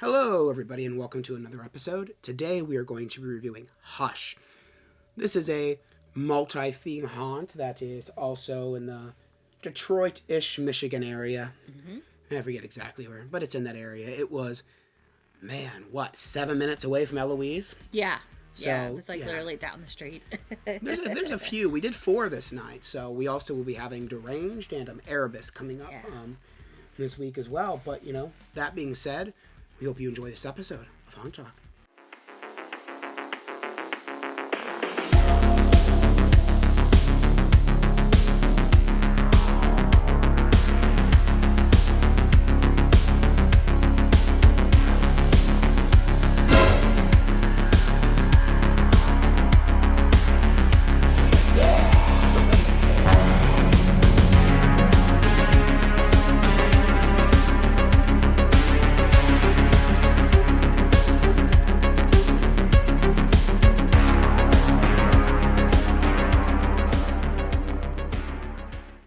Hello, everybody, and welcome to another episode. Today, we are going to be reviewing Hush. This is a multi-theme haunt that is also in the Detroit-ish Michigan area. I forget exactly where, but it's in that area. It was, 7 minutes away from Eloise? Yeah. So, it was literally down the street. There's a few. We did 4 this night, so we also will be having Deranged and Erebus coming up this week as well. But, that being said, we hope you enjoy this episode of Haunt Talk.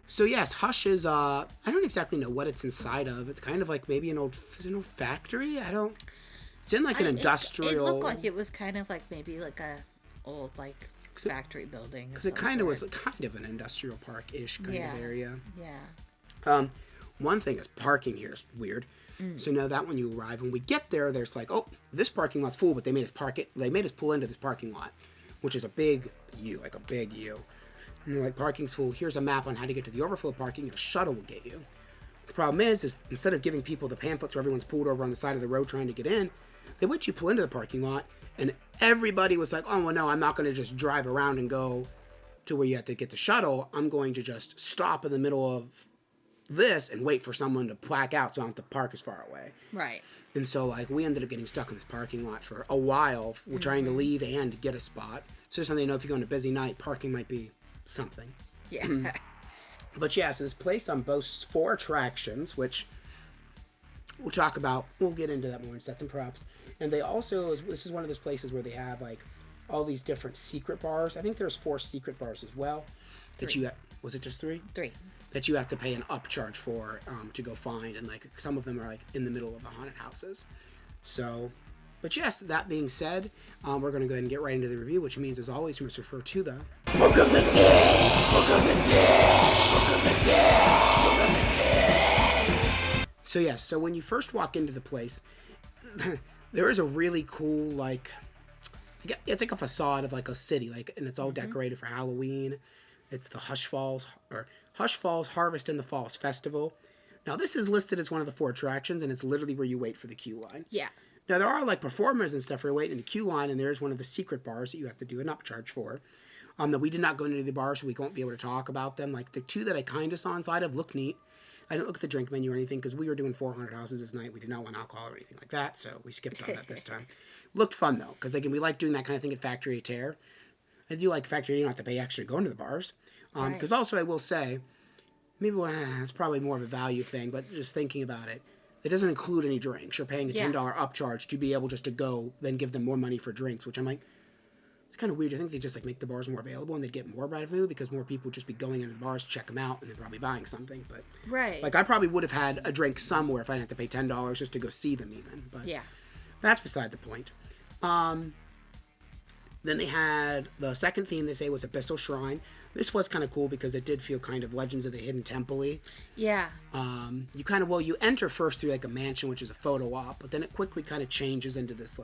So yes, Hush is, I don't exactly know what it's inside of. It's kind of like maybe an old factory? It's in like an industrial... It looked like it was kind of like maybe like a old factory building. Because it kind of was kind of an industrial park-ish kind of area. Yeah. One thing is parking here is weird. So now that when you arrive, when we get there, there's like, oh, this parking lot's full, but they made us pull into this parking lot, which is a big U, like a big U. And they're like, parking's full. Here's a map on how to get to the overflow parking, and a shuttle will get you. The problem is instead of giving people the pamphlets where everyone's pulled over on the side of the road trying to get in, they wait you pull into the parking lot, and everybody was like, oh, well, no, I'm not going to just drive around and go to where you have to get the shuttle. I'm going to just stop in the middle of this and wait for someone to plaque out so I don't have to park as far away. Right. And so, we ended up getting stuck in this parking lot for a while. We're trying to leave and get a spot. So just so they know, if you go on a busy night, parking might be something. Yeah. But yeah, so this place boasts 4 attractions, which we'll talk about. We'll get into that more in sets and props. And they also, this is one of those places where they have all these different secret bars. I think there's 4 secret bars as well. 3. Was it just 3? 3. That you have to pay an upcharge for to go find. And some of them are in the middle of the haunted houses. So... But yes, that being said, we're going to go ahead and get right into the review, which means, as always, we must refer to the Book of the Dead! Book of the Dead! Book of the Dead! Book of the Dead! So yes, so when you first walk into the place, there is a really cool, it's like a facade of a city, and it's all decorated for Halloween. It's the Hush Falls Harvest in the Falls Festival. Now, this is listed as one of the 4 attractions, and it's literally where you wait for the queue line. Yeah. Now, there are performers and stuff who are waiting in the queue line, and there's one of the secret bars that you have to do an upcharge for. That we did not go into the bars, so we won't be able to talk about them. The 2 that I kind of saw inside of look neat. I didn't look at the drink menu or anything because we were doing 400 houses this night. We did not want alcohol or anything like that, so we skipped on that this time. Looked fun, though, because, again, we like doing that kind of thing at Factory of Terror. I do like Factory, you don't have to pay extra to go into the bars. Because also, I will say, maybe it's probably more of a value thing, but just thinking about it, it doesn't include any drinks. You're paying a $10 upcharge to be able just to go, then give them more money for drinks, which I'm like, it's kind of weird. I think they just make the bars more available and they'd get more revenue because more people would just be going into the bars, check them out, and then probably buying something. But right. I probably would have had a drink somewhere if I didn't have to pay $10 just to go see them even. But yeah, that's beside the point. Then they had the second theme they say was Abyssal Shrine. This was kind of cool because it did feel kind of Legends of the Hidden Temple-y. Yeah. You enter first through a mansion, which is a photo op, but then it quickly kind of changes into this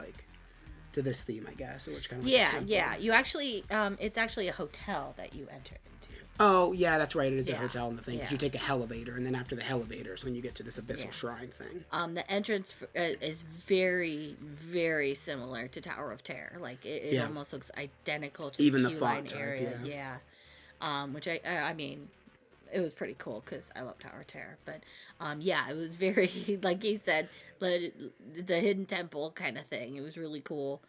to this theme, I guess, which kind of a temple. Yeah. You actually, it's actually a hotel that you enter into. Oh, yeah, that's right. It is a hotel in the thing because you take a elevator, and then after the elevator is when you get to this Abyssal Shrine thing. The entrance is very, very similar to Tower of Terror. It almost looks identical to even the the queue line font type, area. Yeah. Which I mean, it was pretty cool because I love Tower of Terror. But it was very, like he said, the hidden temple kind of thing. It was really cool.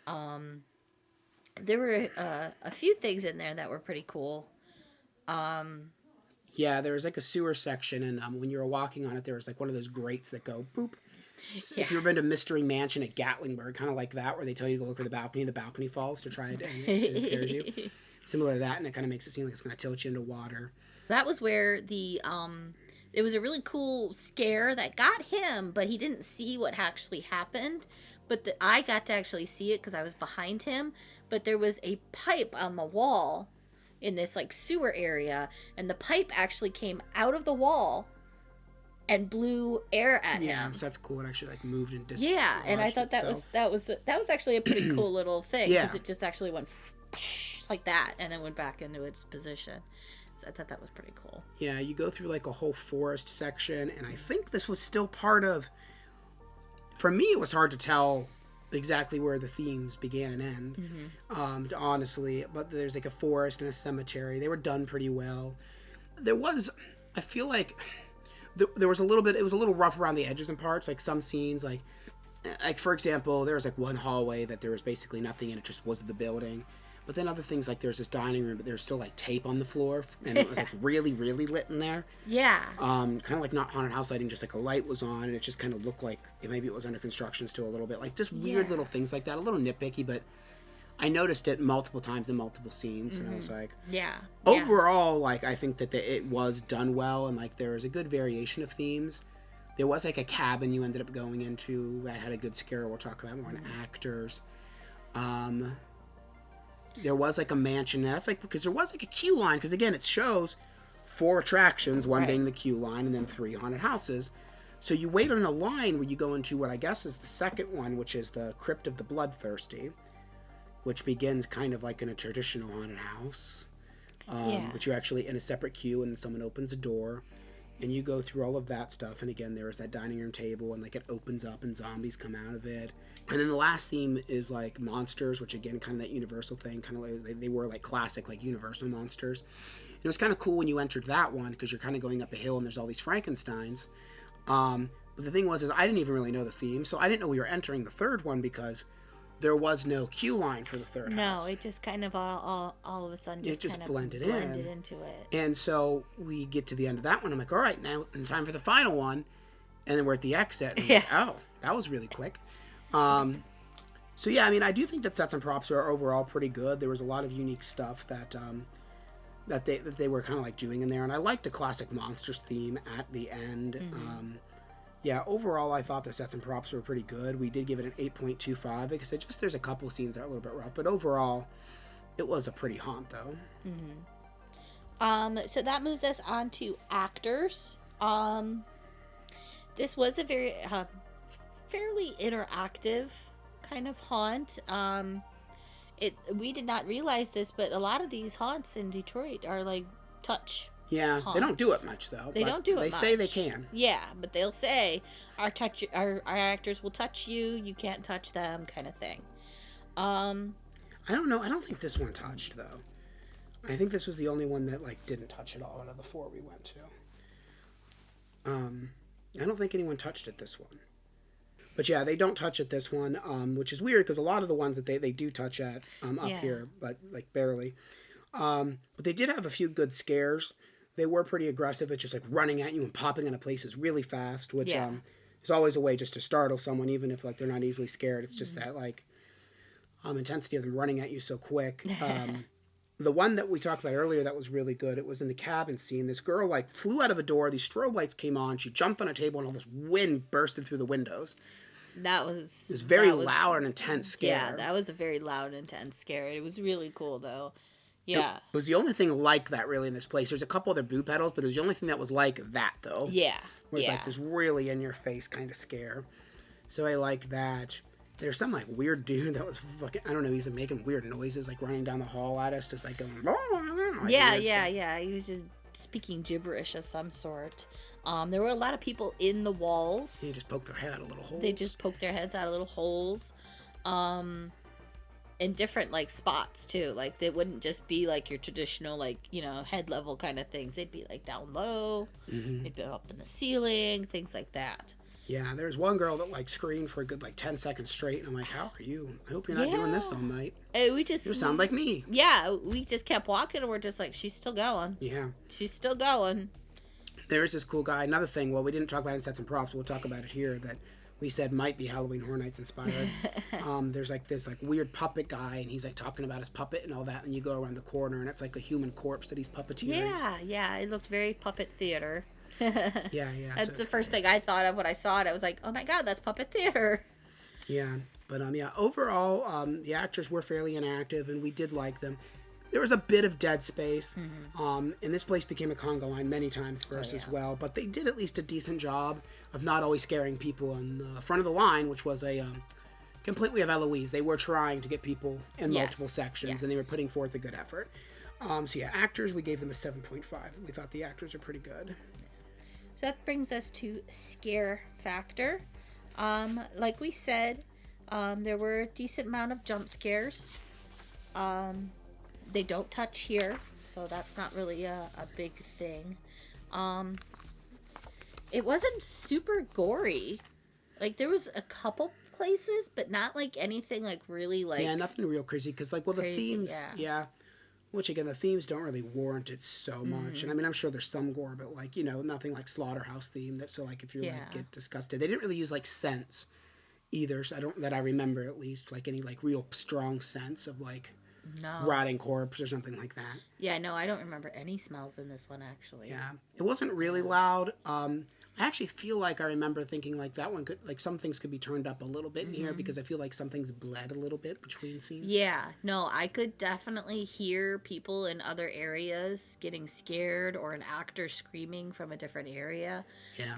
There were a few things in there that were pretty cool. Yeah, there was a sewer section, and when you were walking on it, there was one of those grates that go boop. Yeah. If you've ever been to Mystery Mansion at Gatlinburg, kind of like that, where they tell you to go look for the balcony falls to try it, and it scares you. Similar to that, and it kind of makes it seem like it's going to tilt you into water. That was where the it was a really cool scare that got him, but he didn't see what actually happened. But I got to actually see it because I was behind him. But there was a pipe on the wall in this like sewer area, and the pipe actually came out of the wall and blew air at him. Yeah, so that's cool. It actually like moved and dislodged Yeah, and I thought that was actually a pretty cool little thing because it just actually went like that and then went back into its position. So I thought that was pretty cool. Yeah, you go through like a whole forest section, and I think this was still part of. For me, it was hard to tell exactly where the themes began and end, honestly. But there's like a forest and a cemetery. They were done pretty well. I feel like there was a little bit. It was a little rough around the edges and parts. Like some scenes, like for example, there was like one hallway that there was basically nothing in. It just was the building. But then other things like there's this dining room, but there's still like tape on the floor, and it was like really, really lit in there. Yeah. Kind of like not haunted house lighting, just like a light was on, and it just kind of looked like maybe it was under construction still a little bit. Like just weird little things like that, a little nitpicky, but I noticed it multiple times in multiple scenes, and I was like, overall, like I think that it was done well, and like there was a good variation of themes. There was like a cabin you ended up going into that had a good scare. We'll talk about more in actors. There was like a mansion. That's like because there was like a queue line. Because again, it shows 4 attractions, one being the queue line, and then 3 haunted houses. So you wait on a line where you go into what I guess is the second one, which is the Crypt of the Bloodthirsty, which begins kind of like in a traditional haunted house. But you're actually in a separate queue, and someone opens a door, and you go through all of that stuff. And again, there is that dining room table, and like it opens up, and zombies come out of it. And then the last theme is like monsters, which again, kind of that Universal thing, kind of like they were like classic, like Universal monsters. It was kind of cool when you entered that one because you're kind of going up a hill and there's all these Frankensteins. But the thing was, I didn't even really know the theme, so I didn't know we were entering the third one because there was no queue line for the third house. No, it just kind of all of a sudden just kind of blended into it. And so we get to the end of that one. I'm like, all right, now time for the final one. And then we're at the exit. And I'm like, oh, that was really quick. So yeah, I mean, I do think that Sets and Props are overall pretty good. There was a lot of unique stuff that they were kind of like doing in there, and I liked the classic monsters theme at the end. Yeah, overall, I thought the Sets and Props were pretty good. We did give it an 8.25 because there's a couple scenes that are a little bit rough, but overall, it was a pretty haunt though. So that moves us on to actors. This was a very fairly interactive kind of haunt. We did not realize this, but a lot of these haunts in Detroit are like touch. Yeah, haunts. They don't do it much though. They don't do it much. They say they can. Yeah, but they'll say our actors will touch you. You can't touch them, kind of thing. I don't know. I don't think this one touched though. I think this was the only one that like didn't touch at all out of the 4 we went to. I don't think anyone touched it this one. But yeah, they don't touch it this one, which is weird because a lot of the ones that they do touch at up here, but like barely. But they did have a few good scares. They were pretty aggressive at just like running at you and popping into places really fast, which is always a way just to startle someone, even if like they're not easily scared. It's just that like intensity of them running at you so quick. The one that we talked about earlier that was really good, it was in the cabin scene. This girl like flew out of a door, these strobe lights came on, she jumped on a table, and all this wind bursted through the windows. It was very loud and intense scare. Yeah, that was a very loud and intense scare. It was really cool though. Yeah. It was the only thing like that really in this place. There's a couple other boo pedals, but it was the only thing that was like that though. Yeah. Where it's like this really in your face kind of scare. So I liked that. There's some like weird dude that was fucking, I don't know, he's making weird noises like running down the hall at us, just like going like yeah. He was just speaking gibberish of some sort. There were a lot of people in the walls. They just poked their head out of little holes. They just poked their heads out of little holes. In different like spots too. Like they wouldn't just be like your traditional like, you know, head level kind of things. They'd be like down low. They'd be up in the ceiling, things like that. Yeah, there's one girl that like screamed for a good like 10 seconds straight, and I'm like, how are you? I hope you're not doing this all night. You sound like me. Yeah, we just kept walking, and we're just like, she's still going. Yeah. She's still going. There's this cool guy. Another thing, well, we didn't talk about it in Sets and Props, we'll talk about it here, that we said might be Halloween Horror Nights inspired. There's like this like weird puppet guy, and he's like talking about his puppet and all that, and you go around the corner, and it's like a human corpse that he's puppeteering. Yeah, it looked very puppet theater. Yeah. That's the first thing I thought of when I saw it. I was like, oh my God, that's puppet theater. Yeah, but overall, the actors were fairly inactive, and we did like them. There was a bit of dead space, and this place became a conga line many times for us as well. But they did at least a decent job of not always scaring people in the front of the line, which was a completely of Eloise. They were trying to get people in multiple sections, and they were putting forth a good effort. Actors, we gave them a 7.5. We thought the actors are pretty good. So that brings us to scare factor. Like we said, there were a decent amount of jump scares. They don't touch here, so that's not really a big thing. It wasn't super gory. Like, there was a couple places, but not like anything like really like... Yeah, nothing real crazy, because the themes... Yeah. Which, again, the themes don't really warrant it so much. And, I mean, I'm sure there's some gore, but, nothing like Slaughterhouse theme. So, if you get disgusted. They didn't really use, scents either, so that I remember, at least. Any, real strong sense of, rotting corpse or something like that. Yeah, no, I don't remember any smells in this one, actually. Yeah. It wasn't really loud. I actually feel like I remember thinking, that one could... some things could be turned up a little bit in here, because I feel like some things bled a little bit between scenes. Yeah. No, I could definitely hear people in other areas getting scared, or an actor screaming from a different area. Yeah.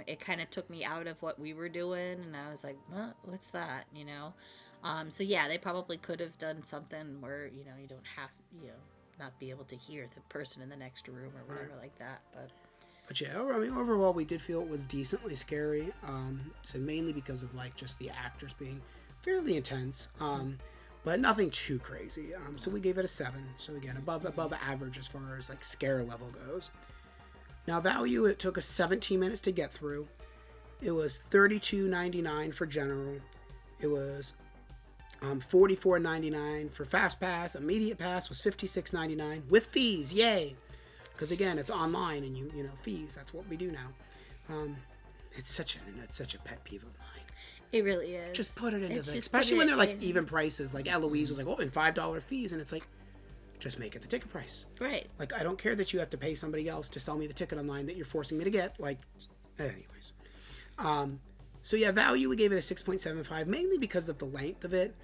It kind of took me out of what we were doing, and I was like, what's that, So, yeah, they probably could have done something where, you don't have, not be able to hear the person in the next room or whatever like that, But yeah, overall, we did feel it was decently scary. So mainly because of just the actors being fairly intense, but nothing too crazy. So we gave it a 7. So again, above average as far as scare level goes. Now value, it took us 17 minutes to get through. It was $32.99 for general. It was $44.99 for fast pass. Immediate pass was $56.99 with fees. Yay! Because again, it's online, and fees. That's what we do now. It's such a pet peeve of mine. It really is. Just put it into especially when they're even prices. Eloise was and $5 fees, and it's just make it the ticket price. Right. I don't care that you have to pay somebody else to sell me the ticket online that you're forcing me to get. Anyways. So yeah, value, we gave it a 6.75, mainly because of the length of it.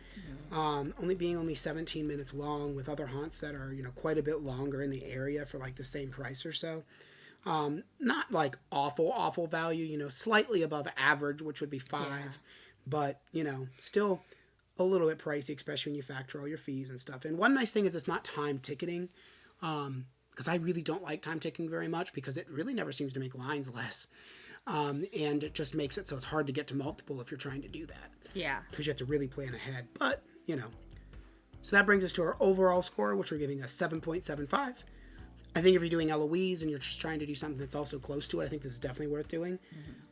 Only 17 minutes long, with other haunts that are, quite a bit longer in the area for the same price or so. Not awful value, slightly above average, which would be 5, but still a little bit pricey, especially when you factor all your fees and stuff. And one nice thing is it's not time ticketing, because I really don't like time ticketing very much, because it really never seems to make lines less. And it just makes it so it's hard to get to multiple if you're trying to do that. Yeah. Because you have to really plan ahead. But, So that brings us to our overall score, which we're giving a 7.75. I think if you're doing Eloise and you're just trying to do something that's also close to it, I think this is definitely worth doing.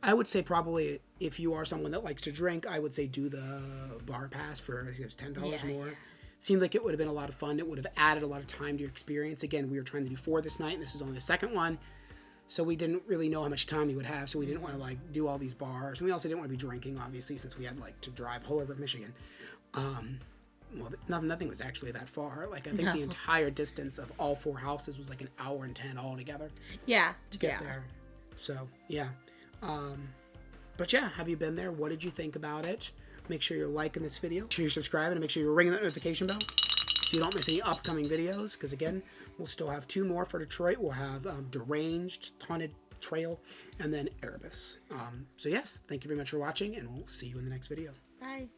I would say probably if you are someone that likes to drink, I would say do the bar pass for, I think it was $10 more. Yeah. Seemed like it would have been a lot of fun. It would have added a lot of time to your experience. Again, we were trying to do 4 this night, and this is only the second one. So we didn't really know how much time we would have, so we didn't want to do all these bars, and we also didn't want to be drinking, obviously, since we had to drive whole over Michigan. Nothing was actually that far. I think the entire distance of all 4 houses was an hour and 10 altogether. Yeah. To get there. So yeah. But yeah, have you been there? What did you think about it? Make sure you're liking this video. Make sure you're subscribing, and make sure you're ringing that notification bell so you don't miss any upcoming videos. Because again, we'll still have 2 more for Detroit. We'll have Deranged, Haunted Trail, and then Erebus. So yes, thank you very much for watching, and we'll see you in the next video. Bye.